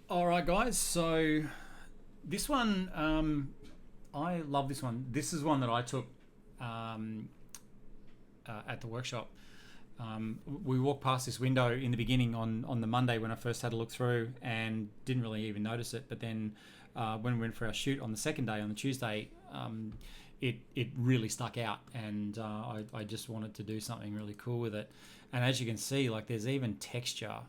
All right, guys. So this one, I love this one. This is one that I took um, at the workshop. We walked past this window in the beginning on the Monday when I first had a look through and didn't really even notice it. But then when we went for our shoot on the second day, on the Tuesday, it really stuck out, and I just wanted to do something really cool with it. And as you can see, like there's even texture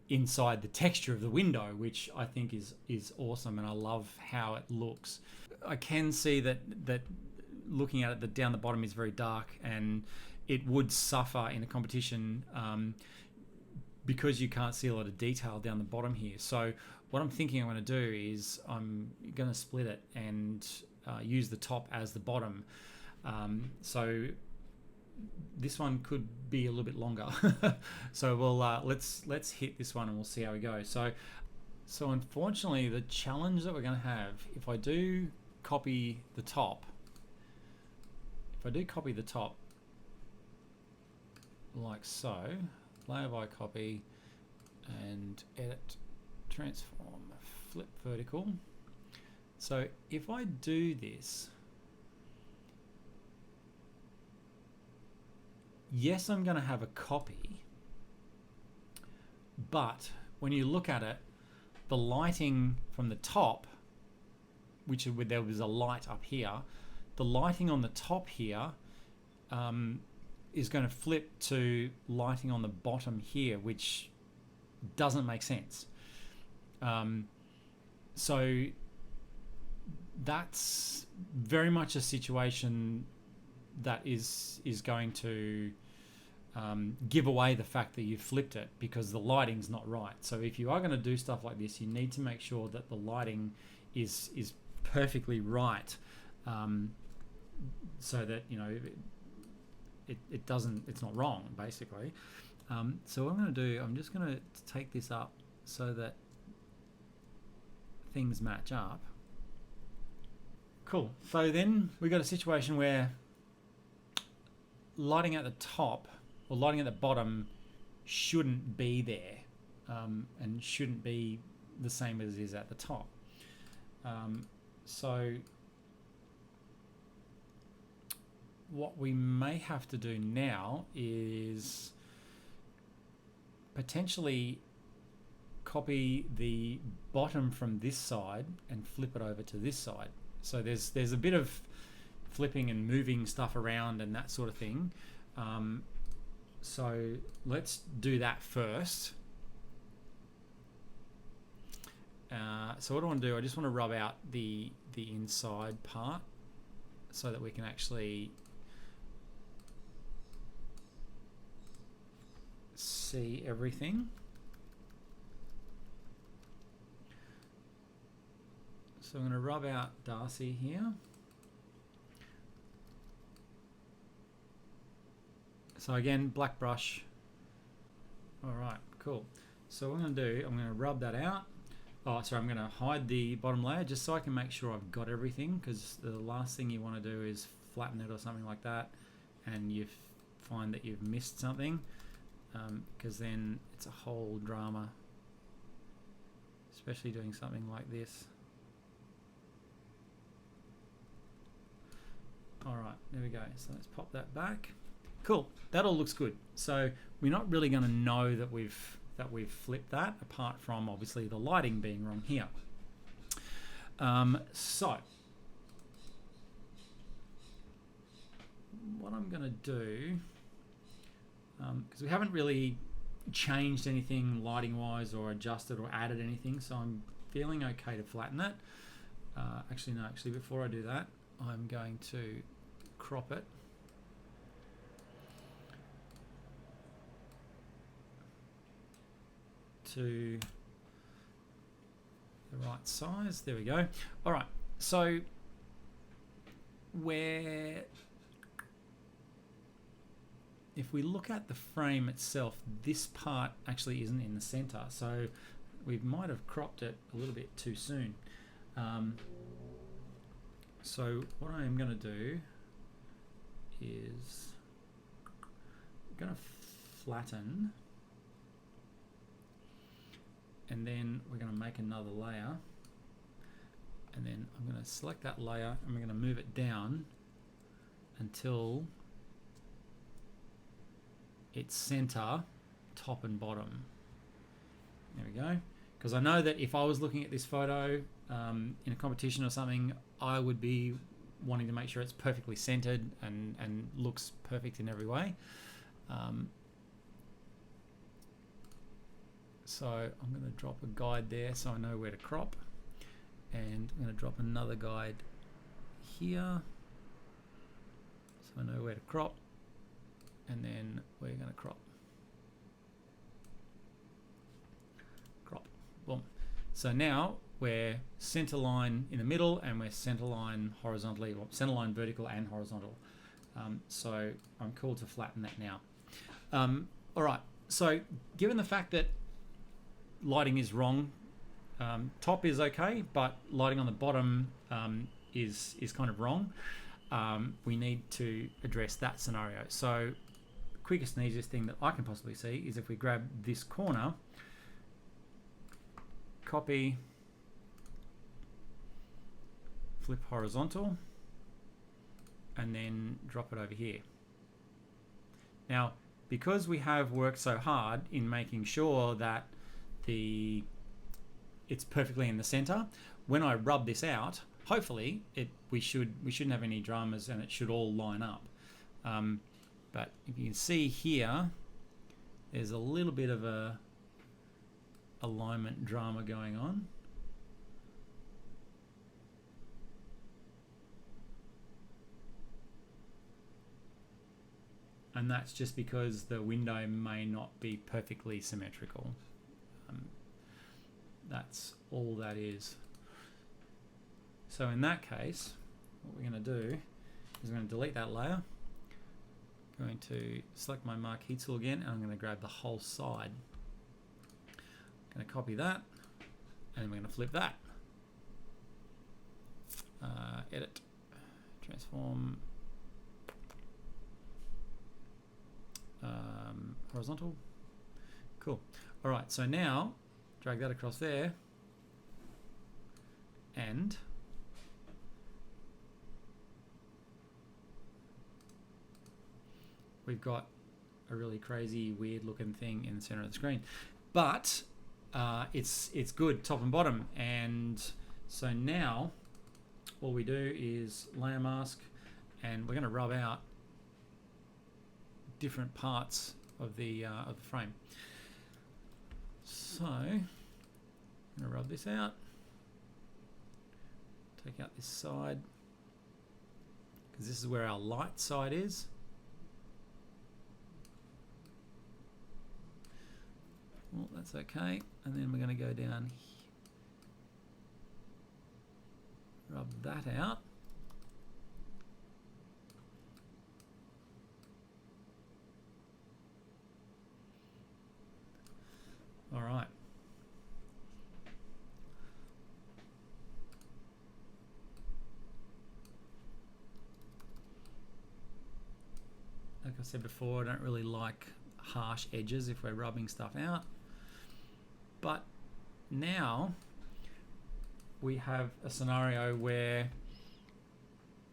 inside the texture of the window, which I think is awesome, and I love how it looks. I can see that looking at it, that down the bottom is very dark, and it would suffer in a competition because you can't see a lot of detail down the bottom here. So what I'm thinking I'm going to do is I'm going to split it and use the top as the bottom. So this one could be a little bit longer. So we'll let's hit this one and we'll see how we go. So unfortunately, the challenge that we're going to have, if I do copy the top, like so, layer by copy and edit, transform, flip vertical. So if I do this, yes, I'm going to have a copy, but when you look at it, the lighting from the top, there was a light up here, the lighting on the top here is going to flip to lighting on the bottom here, which doesn't make sense. So that's very much a situation that is going to give away the fact that you flipped it, because the lighting's not right. So if you are going to do stuff like this, you need to make sure that the lighting is perfectly right, so that it's not wrong, basically. So what I'm going to do, I'm just going to take this up so that things match up. Cool. So then we got a situation where lighting at the top or lighting at the bottom shouldn't be there, and shouldn't be the same as it is at the top. So what we may have to do now is potentially copy the bottom from this side and flip it over to this side. So there's a bit of flipping and moving stuff around and that sort of thing. So let's do that first. So what I want to do, I just want to rub out the inside part so that we can actually see everything. So I'm going to rub out Darcy here. So again, black brush. All right, cool. So what I'm going to do, I'm going to rub that out. Oh, sorry, I'm going to hide the bottom layer just so I can make sure I've got everything, because the last thing you want to do is flatten it or something like that and you find that you've missed something, because then it's a whole drama, especially doing something like this. All right, there we go. So let's pop that back. Cool, that all looks good. So we're not really going to know that we've flipped that, apart from obviously the lighting being wrong here. So what I'm going to do, because we haven't really changed anything lighting wise or adjusted or added anything, so I'm feeling okay to flatten it. Actually before I do that, I'm going to crop it to the right size. There we go. All right, so if we look at the frame itself, this part actually isn't in the center, so we might have cropped it a little bit too soon. So what I am going to do is I'm going to flatten and then we're going to make another layer, and then I'm going to select that layer and we're going to move it down until it's center, top and bottom. There we go. Because I know that if I was looking at this photo in a competition or something, I would be wanting to make sure it's perfectly centered and looks perfect in every way. So I'm going to drop a guide there so I know where to crop, and I'm going to drop another guide here so I know where to crop, and then we're going to crop. Boom. So now we're center line in the middle and we're center line horizontally, or center line vertical and horizontal. So I'm cool to flatten that now. All right, so given the fact that lighting is wrong, top is okay, but lighting on the bottom is kind of wrong. We need to address that scenario. So the quickest and easiest thing that I can possibly see is if we grab this corner, copy, flip horizontal, and then drop it over here. Now, because we have worked so hard in making sure that it's perfectly in the center, when I rub this out, hopefully we shouldn't have any dramas and it should all line up. But if you can see here, there's a little bit of a alignment drama going on. And that's just because the window may not be perfectly symmetrical. That's all that is. So in that case, what we're going to do is I'm going to delete that layer. I'm going to select my marquee tool again, and I'm going to grab the whole side. I'm going to copy that, and then we're going to flip that. Edit, transform, horizontal. Cool. All right, so now drag that across there, and we've got a really crazy, weird looking thing in the center of the screen. But it's good top and bottom. And so now all we do is layer mask, and we're going to rub out different parts of the frame. So I'm going to rub this out, take out this side, because this is where our light side is. Well, that's okay. And then we're going to go down here, rub that out. All right. Like I said before, I don't really like harsh edges if we're rubbing stuff out. But now we have a scenario where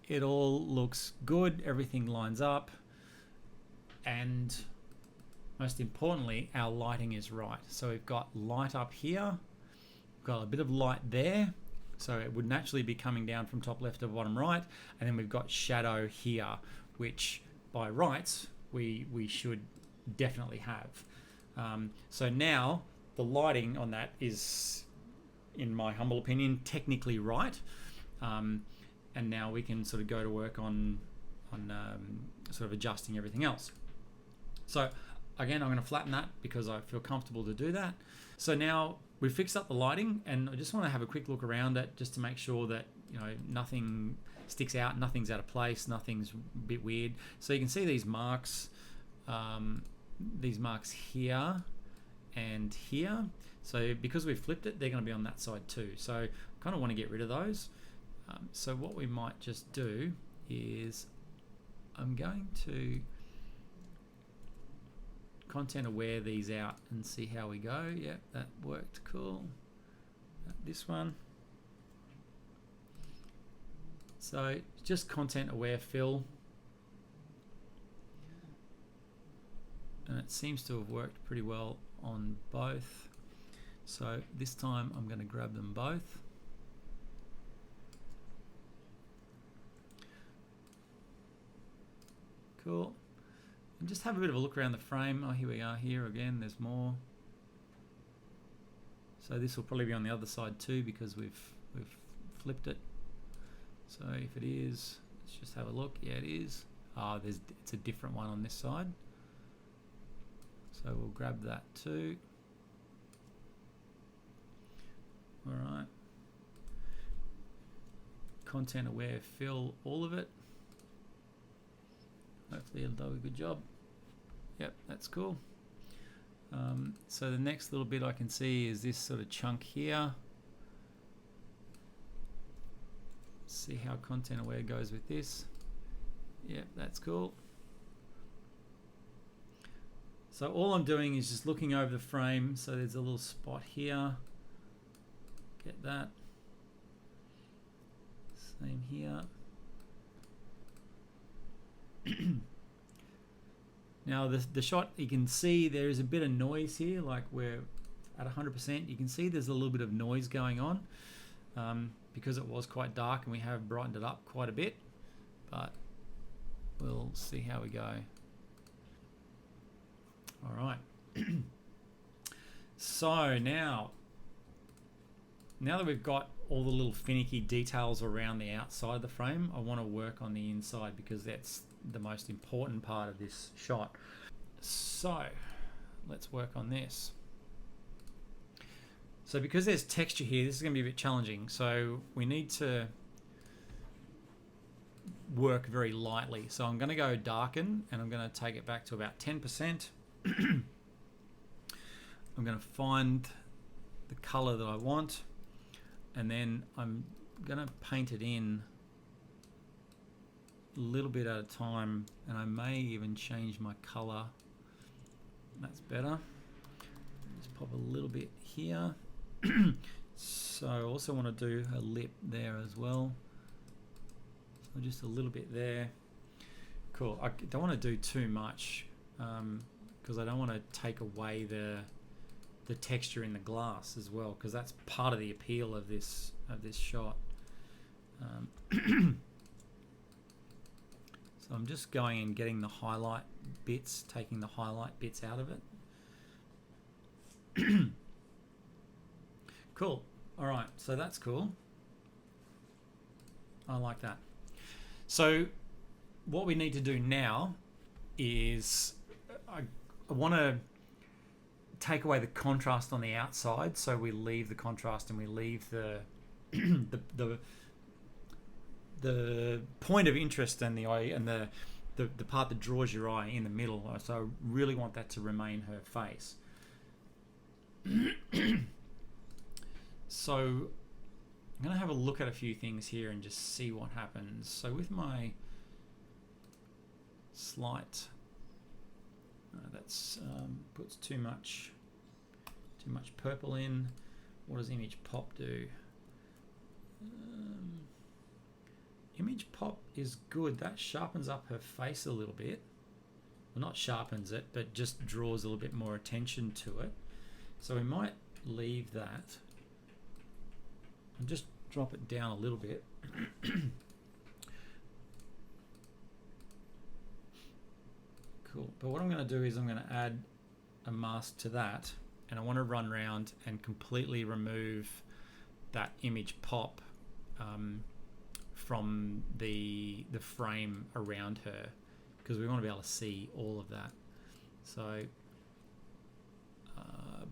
it all looks good, everything lines up, and most importantly, our lighting is right. So we've got light up here, we've got a bit of light there, so it would naturally be coming down from top left to bottom right, and then we've got shadow here, which by rights we should definitely have. So now the lighting on that is, in my humble opinion, technically right, and now we can sort of go to work on sort of adjusting everything else. So again, I'm going to flatten that because I feel comfortable to do that. So now we've fixed up the lighting, and I just want to have a quick look around it just to make sure that, you know, nothing sticks out, nothing's out of place, nothing's a bit weird. So you can see these marks here and here. So because we've flipped it, they're going to be on that side too. So I kind of want to get rid of those. So what we might just do is I'm going to content aware these out and see how we go. Yep, that worked. Cool. This one. So just content aware fill. And it seems to have worked pretty well on both. So this time I'm going to grab them both. Cool. And just have a bit of a look around the frame. Oh, here we are here again. There's more. So this will probably be on the other side too because we've flipped it. So if it is, let's just have a look. Yeah, it is. It's a different one on this side. So we'll grab that too. All right. Content aware fill all of it. Hopefully it'll do a good job. Yep, that's cool. So the next little bit I can see is this sort of chunk here. See how content aware goes with this. Yep, that's cool. So all I'm doing is just looking over the frame. So there's a little spot here. Get that. Same here. Now the shot, you can see there is a bit of noise here, like we're at 100%. You can see there's a little bit of noise going on because it was quite dark and we have brightened it up quite a bit, but we'll see how we go. All right. So now that we've got all the little finicky details around the outside of the frame, I want to work on the inside because that's the most important part of this shot. So let's work on this. So because there's texture here, this is going to be a bit challenging. So we need to work very lightly. So I'm going to go darken and I'm going to take it back to about 10%. I'm going to find the color that I want and then I'm going to paint it in a little bit at a time, and I may even change my color. That's better. Just pop a little bit here. So I also want to do a lip there as well. So just a little bit there. Cool. I don't want to do too much because I don't want to take away the texture in the glass as well, because that's part of the appeal of this shot. So I'm just going and getting the highlight bits, taking the highlight bits out of it. Cool. All right, so that's cool. I like that. So what we need to do now is I want to take away the contrast on the outside, so we leave the contrast and we leave the the point of interest and the eye and the part that draws your eye in the middle. So I really want that to remain her face. So I'm going to have a look at a few things here and just see what happens. So with my slight, that's puts too much purple in. What does image pop do? Image pop is good. That sharpens up her face a little bit. Well, not sharpens it, but just draws a little bit more attention to it. So we might leave that and just drop it down a little bit. Cool. But what I'm going to do is I'm going to add a mask to that, and I want to run around and completely remove that image pop from the frame around her, because we want to be able to see all of that. So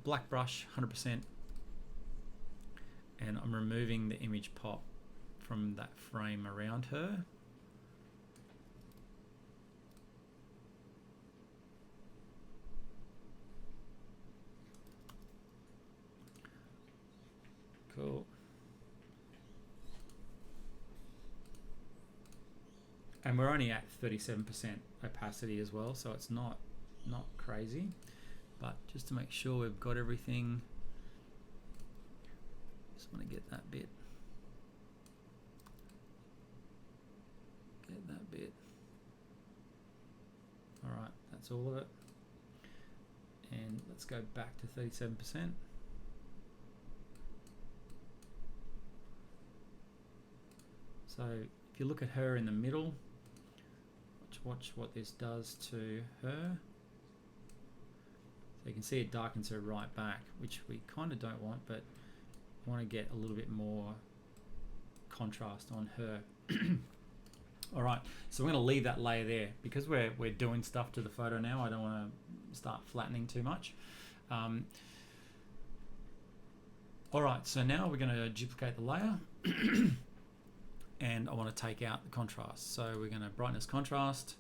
black brush 100%, and I'm removing the image pop from that frame around her. Cool. And we're only at 37% opacity as well, so it's not not crazy, but just to make sure we've got everything. Just want to get that bit. Get that bit. All right, that's all of it. And let's go back to 37%. So if you look at her in the middle, watch what this does to her. So you can see it darkens her right back, which we kind of don't want, but want to get a little bit more contrast on her. All right, so we're going to leave that layer there because we're doing stuff to the photo now. I don't want to start flattening too much. All right, so now we're going to duplicate the layer. And I want to take out the contrast. So we're going to brightness contrast.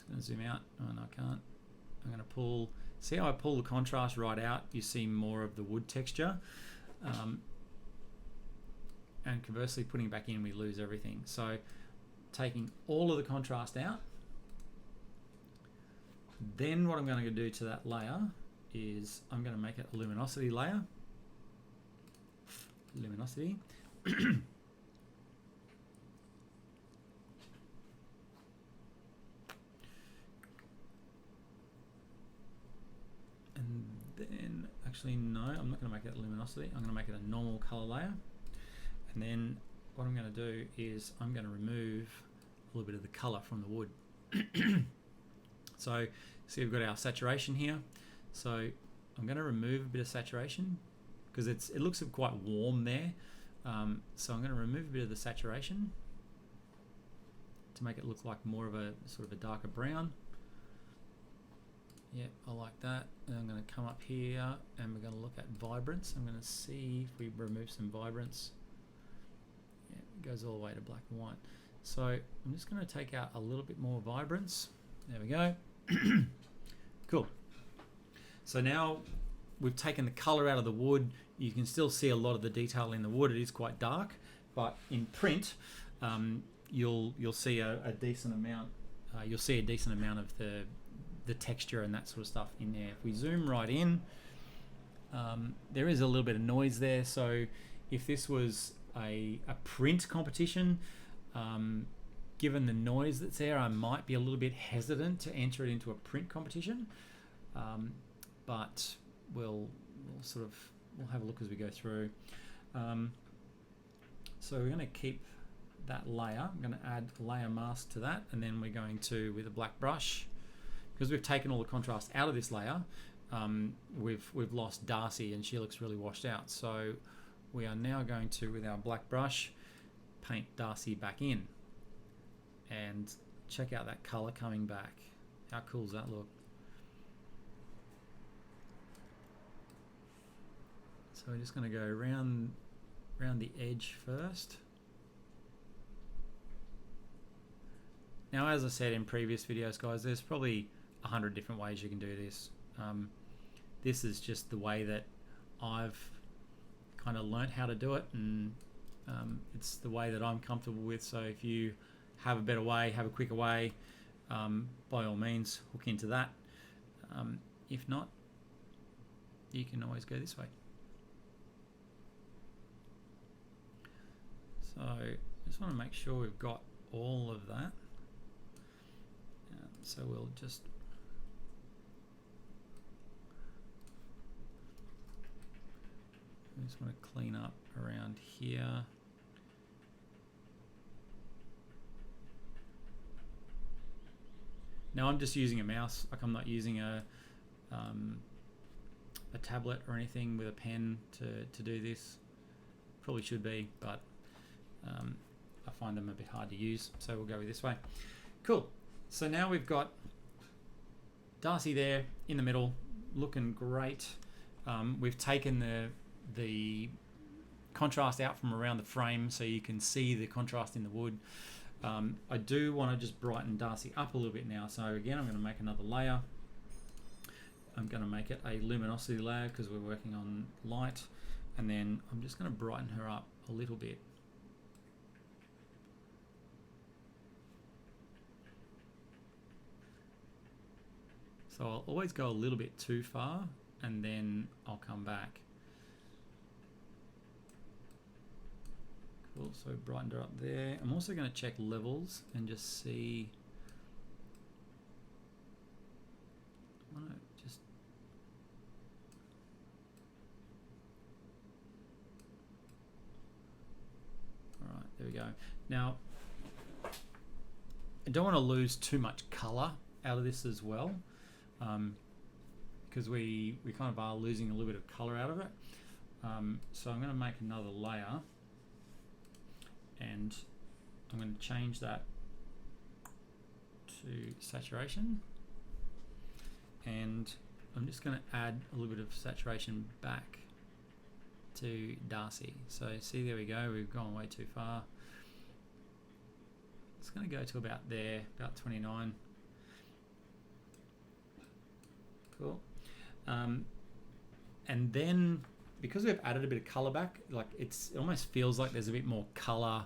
I'm going to zoom out. Oh, no, I can't. I'm going to pull. See how I pull the contrast right out? You see more of the wood texture. And conversely, putting it back in, we lose everything. So taking all of the contrast out. Then what I'm going to do to that layer is I'm going to make it a luminosity layer. Luminosity. And then, actually no, I'm not going to make it a luminosity. I'm going to make it a normal color layer. And then what I'm going to do is I'm going to remove a little bit of the color from the wood. So see, we've got our saturation here. So I'm going to remove a bit of saturation because it looks quite warm there. So I'm going to remove a bit of the saturation to make it look like more of a sort of a darker brown. Yeah, I like that. And I'm going to come up here and we're going to look at vibrance. I'm going to see if we remove some vibrance. Yeah, it goes all the way to black and white. So I'm just going to take out a little bit more vibrance. There we go. Cool. So now we've taken the color out of the wood. You can still see a lot of the detail in the wood. It is quite dark, but in print, you'll see a decent amount. You'll see a decent amount of the texture and that sort of stuff in there. If we zoom right in, there is a little bit of noise there. So if this was a print competition, given the noise that's there, I might be a little bit hesitant to enter it into a print competition. But we'll have a look as we go through. So we're going to keep that layer. I'm going to add a layer mask to that, and then we're going to, with a black brush, because we've taken all the contrast out of this layer, we've lost Darcy and she looks really washed out. So we are now going to, with our black brush, paint Darcy back in. And check out that color coming back. How cool does that look? So we're just going to go around the edge first. Now, as I said in previous videos, guys, there's probably 100 different ways you can do this. This is just the way that I've kind of learnt how to do it, and it's the way that I'm comfortable with. So if you have a better way, have a quicker way, by all means, hook into that. If not, you can always go this way. So I just want to make sure we've got all of that. So we'll just want to clean up around here. Now I'm just using a mouse, like I'm not using a tablet or anything with a pen to do this. Probably should be, but I find them a bit hard to use, so we'll go with this way. Cool. So now we've got Darcy there in the middle, looking great. We've taken the contrast out from around the frame so you can see the contrast in the wood. I do want to just brighten Darcy up a little bit now. So again, I'm going to make another layer. I'm going to make it a luminosity layer because we're working on light. And then I'm just going to brighten her up a little bit. So I'll always go a little bit too far and then I'll come back. Cool, so brightened her up there. I'm also going to check levels and just see. I want to just. All right, there we go. Now, I don't want to lose too much color out of this as well, because we kind of are losing a little bit of color out of it. So I'm going to make another layer. And I'm going to change that to saturation, and I'm just going to add a little bit of saturation back to Darcy. So see, there we go, we've gone way too far. It's going to go to about there, about 29. Cool. And then because we've added a bit of color back, like it almost feels like there's a bit more color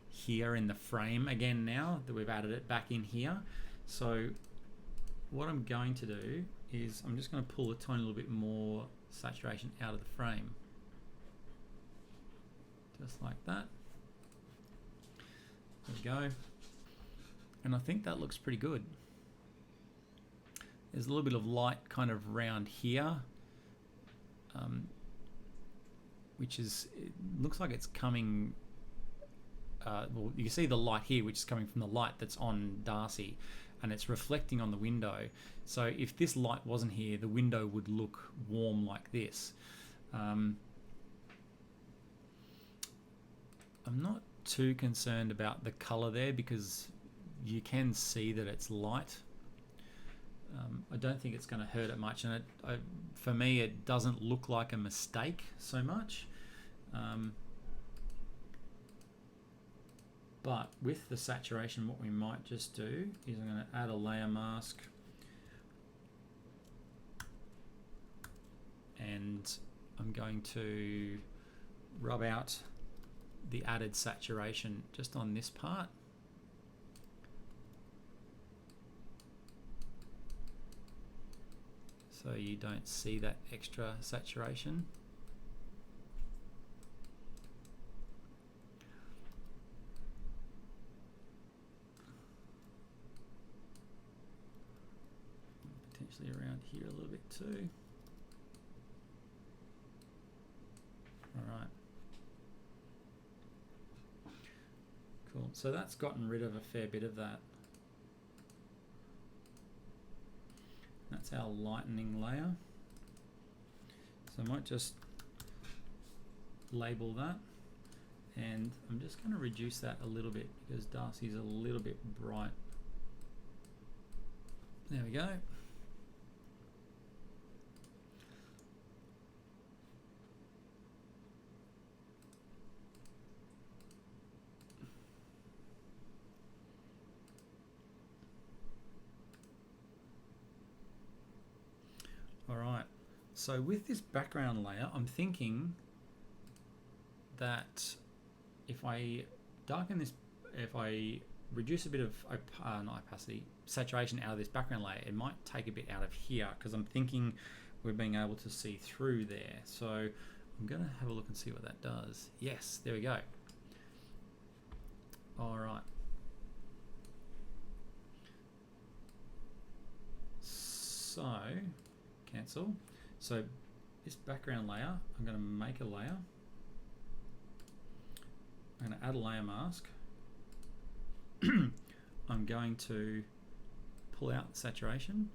here in the frame again now that we've added it back in here. So what I'm going to do is I'm just going to pull a tiny little bit more saturation out of the frame. Just like that. There we go. And I think that looks pretty good. There's a little bit of light kind of around here. Which is, it looks like it's coming, well, you can see the light here, which is coming from the light that's on Darcy, and it's reflecting on the window. So if this light wasn't here, the window would look warm like this. I'm not too concerned about the color there because you can see that it's light. I don't think it's going to hurt it much, and for me it doesn't look like a mistake so much. But with the saturation, what we might just do is I'm going to add a layer mask, and I'm going to rub out the added saturation just on this part. So you don't see that extra saturation. Potentially around here a little bit too. All right. Cool. So that's gotten rid of a fair bit of that. That's our lightening layer. So I might just label that, and I'm just going to reduce that a little bit because Darcy's a little bit bright. There we go. Alright, so with this background layer, I'm thinking that if I darken this, if I reduce a bit of not opacity, saturation out of this background layer, it might take a bit out of here because I'm thinking we're being able to see through there. So I'm going to have a look and see what that does. Yes, there we go. Alright. So cancel. So this background layer, I'm going to make a layer. I'm going to add a layer mask. I'm going to pull out the saturation.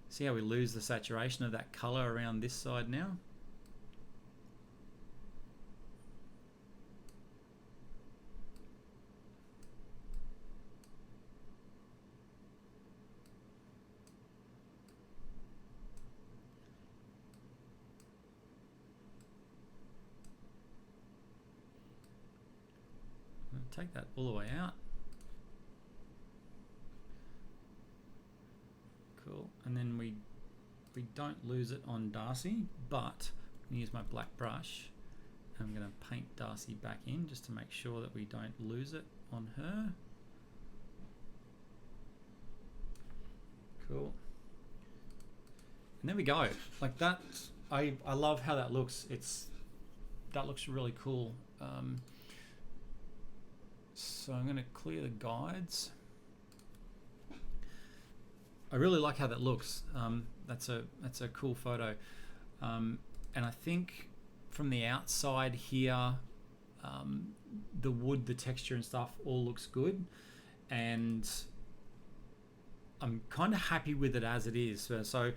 See how we lose the saturation of that color around this side now? Take that all the way out. Cool. And then we don't lose it on Darcy, but I'm going to use my black brush. I'm going to paint Darcy back in just to make sure that we don't lose it on her. Cool. And there we go. Like that, I love how that looks. That looks really cool. So I'm going to clear the guides. I really like how that looks. That's a cool photo. And I think from the outside here, the wood, the texture and stuff all looks good. And I'm kind of happy with it as it is. So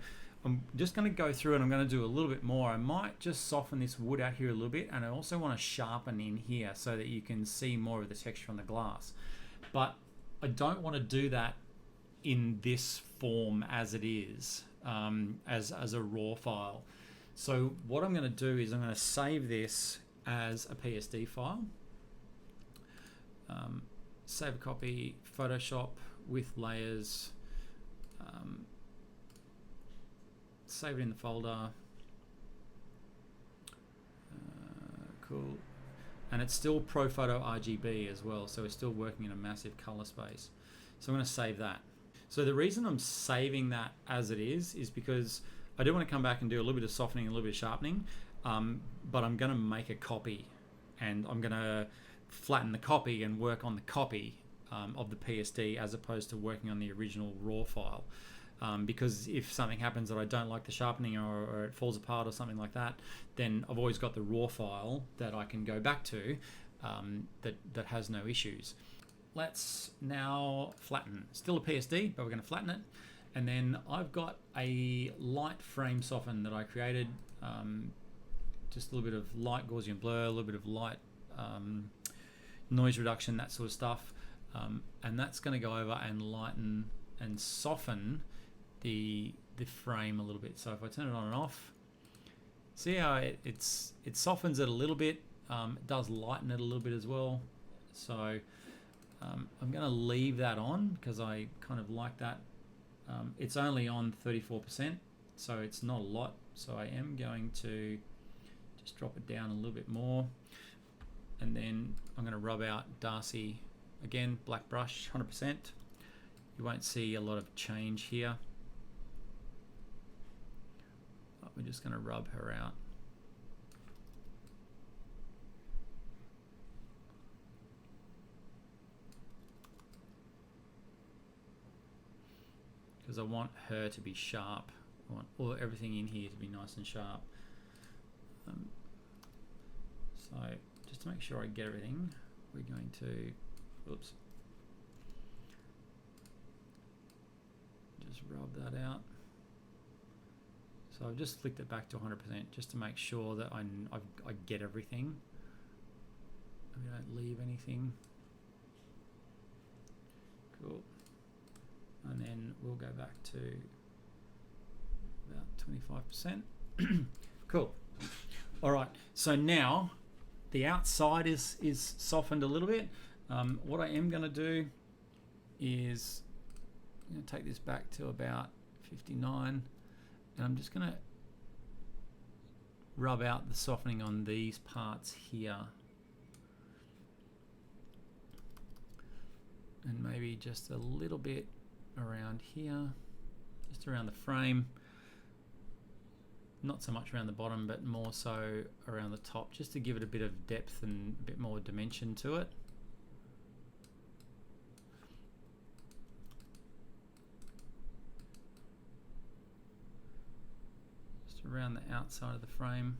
I'm just going to go through and I'm going to do a little bit more. I might just soften this wood out here a little bit, and I also want to sharpen in here so that you can see more of the texture on the glass. But I don't want to do that in this form as it is, as a raw file. So what I'm going to do is I'm going to save this as a PSD file. Save a copy, Photoshop with layers. Save it in the folder. Cool. And it's still ProPhoto RGB as well, so it's still working in a massive color space. So I'm going to save that. So the reason I'm saving that as it is because I do want to come back and do a little bit of softening, a little bit of sharpening, but I'm going to make a copy, and I'm going to flatten the copy and work on the copy of the PSD as opposed to working on the original raw file. Because if something happens that I don't like the sharpening or it falls apart or something like that, then I've always got the raw file that I can go back to that has no issues. Let's now flatten. Still a PSD, but we're going to flatten it. And then I've got a light frame soften that I created. Just a little bit of light Gaussian blur, a little bit of light noise reduction, that sort of stuff. And that's going to go over and lighten and soften the frame a little bit. So if I turn it on and off, see how it softens it a little bit. It does lighten it a little bit as well. So I'm going to leave that on because I kind of like that. It's only on 34%, so it's not a lot. So I am going to just drop it down a little bit more, and then I'm going to rub out Darcy again, black brush, 100%. You won't see a lot of change here. But we're just going to rub her out. Because I want her to be sharp. I want everything in here to be nice and sharp. So just to make sure I get everything, we're going to, oops. Just rub that out. So I've just flicked it back to 100% just to make sure that I get everything. We don't leave anything. Cool. And then we'll go back to about 25%. Cool. All right. So now the outside is softened a little bit. What I am going to do is I'm going to take this back to about 59, and I'm just going to rub out the softening on these parts here, and maybe just a little bit around here, just around the frame, not so much around the bottom but more so around the top, just to give it a bit of depth and a bit more dimension to it. Just around the outside of the frame.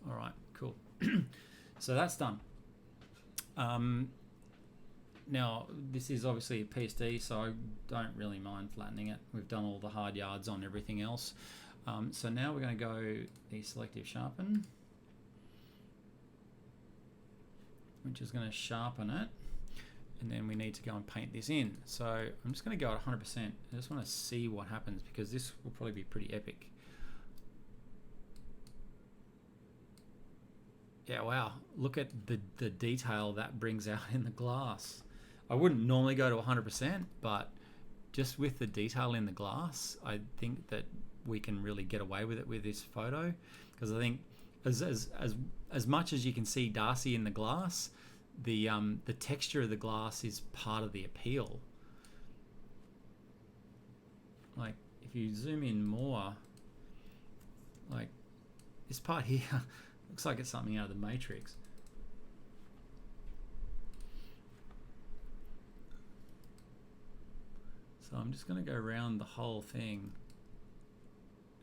All right, cool. So that's done. Now, this is obviously a PSD, so I don't really mind flattening it. We've done all the hard yards on everything else. So now we're going to go the selective sharpen, which is going to sharpen it. And then we need to go and paint this in. So I'm just going to go at 100%. I just want to see what happens because this will probably be pretty epic. Yeah, wow. Look at the detail that brings out in the glass. I wouldn't normally go to 100%, but just with the detail in the glass, I think that we can really get away with it with this photo, because I think as much as you can see Darcy in the glass, the texture of the glass is part of the appeal. like if you zoom in more, like this part here looks like it's something out of the Matrix. So I'm just going to go around the whole thing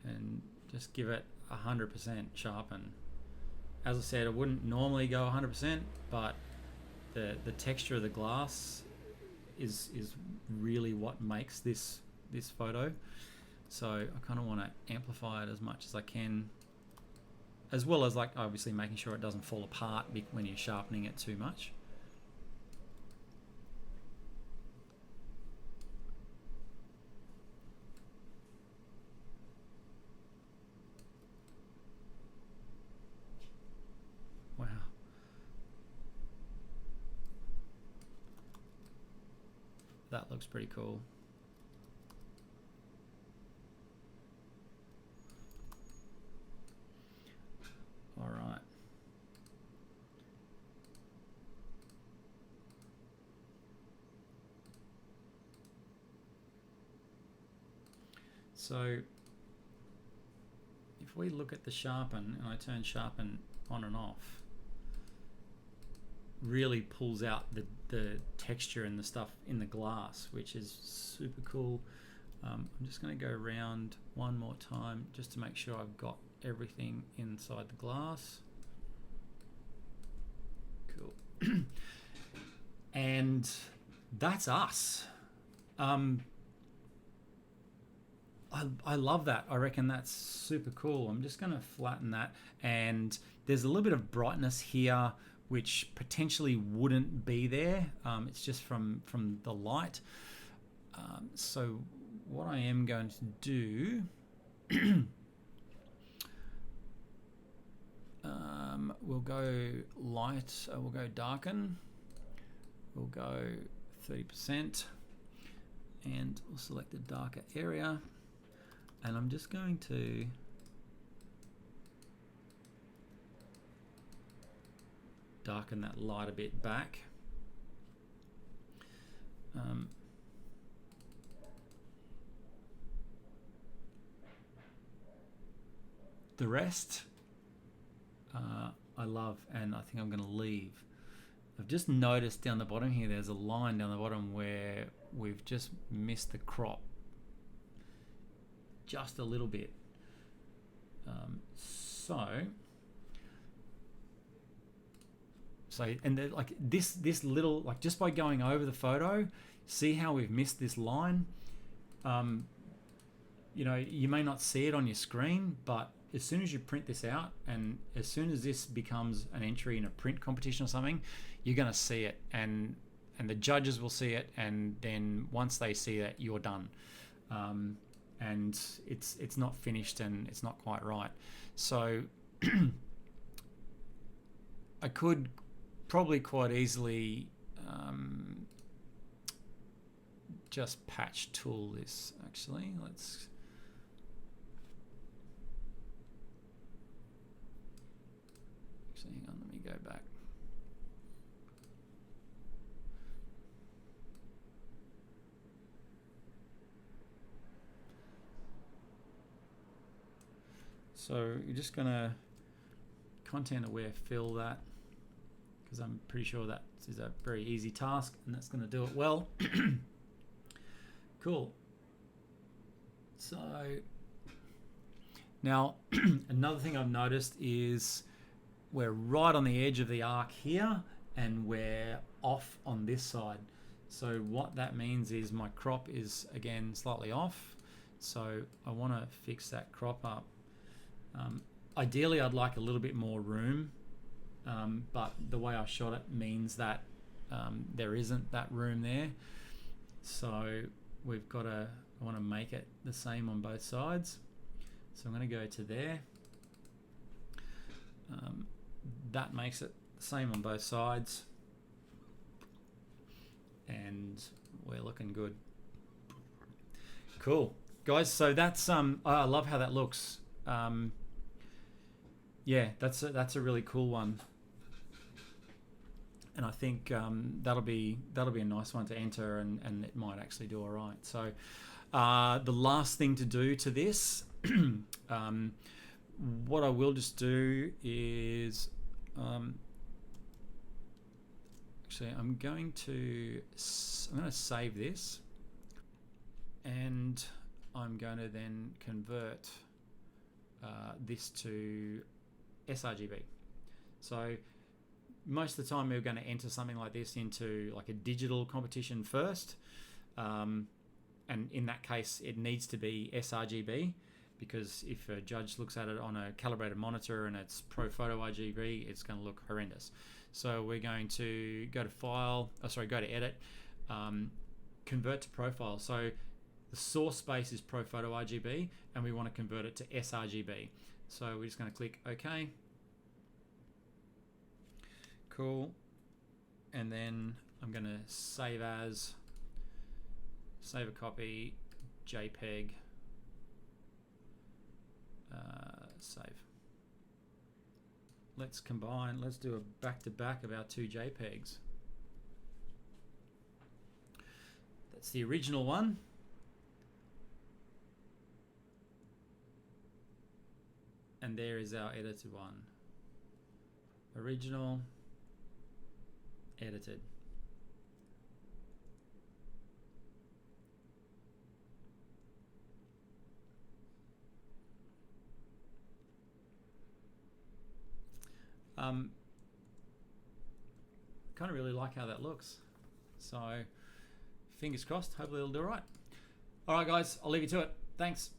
and just give it 100% sharpen. As I said, I wouldn't normally go 100%, but the texture of the glass is really what makes this photo. So I kind of want to amplify it as much as I can, as well as like obviously making sure it doesn't fall apart when you're sharpening it too much. Wow. That looks pretty cool. All right. So if we look at the sharpen and I turn sharpen on and off, really pulls out the texture and the stuff in the glass, which is super cool. I'm just going to go around one more time just to make sure I've got everything inside the glass. Cool. And that's us. I love that. I reckon that's super cool. I'm just going to flatten that, and there's a little bit of brightness here which potentially wouldn't be there. It's just from the light. So what I am going to do, we'll go light, we'll go darken, we'll go 30%, and we'll select a darker area, and I'm just going to darken that light a bit back. The rest I love, and I think I'm going to leave. I've just noticed down the bottom here there's a line down the bottom where we've just missed the crop just a little bit. So and like this little, like just by going over the photo, see how we've missed this line. You know, you may not see it on your screen, but as soon as you print this out, and as soon as this becomes an entry in a print competition or something, you're going to see it, and the judges will see it, and then once they see that, you're done. And it's not finished, and it's not quite right. So I could probably quite easily just patch tool this. Actually, let's hang on, let me go back. So you're just gonna content aware fill that, because I'm pretty sure that is a very easy task, and that's going to do it well. Cool. So now another thing I've noticed is we're right on the edge of the arc here, and we're off on this side. So what that means is my crop is again slightly off. So I want to fix that crop up. Ideally, I'd like a little bit more room, but the way I shot it means that there isn't that room there. So we've got to, I want to make it the same on both sides. So I'm going to go to there. That makes it the same on both sides. And we're looking good. Cool. Guys, so that's, I love how that looks. Yeah, that's a really cool one, and I think that'll be a nice one to enter, and it might actually do all right. So The last thing to do to this, what I will just do is, actually, I'm going to save this, and I'm going to then convert this to sRGB. So most of the time we're going to enter something like this into like a digital competition first, and in that case it needs to be sRGB, because if a judge looks at it on a calibrated monitor and it's Pro Photo RGB, it's going to look horrendous. So we're going to go to File, go to Edit, Convert to Profile. So the source space is Pro Photo RGB, and we want to convert it to sRGB. So we're just going to click OK. Cool. And then I'm going to save as, save a copy, JPEG, save. Let's combine, let's do a back-to-back of our two JPEGs. That's the original one. And there is our edited one. Original, edited. Kind of really like how that looks. So fingers crossed, hopefully it'll do all right. All right, guys, I'll leave you to it. Thanks.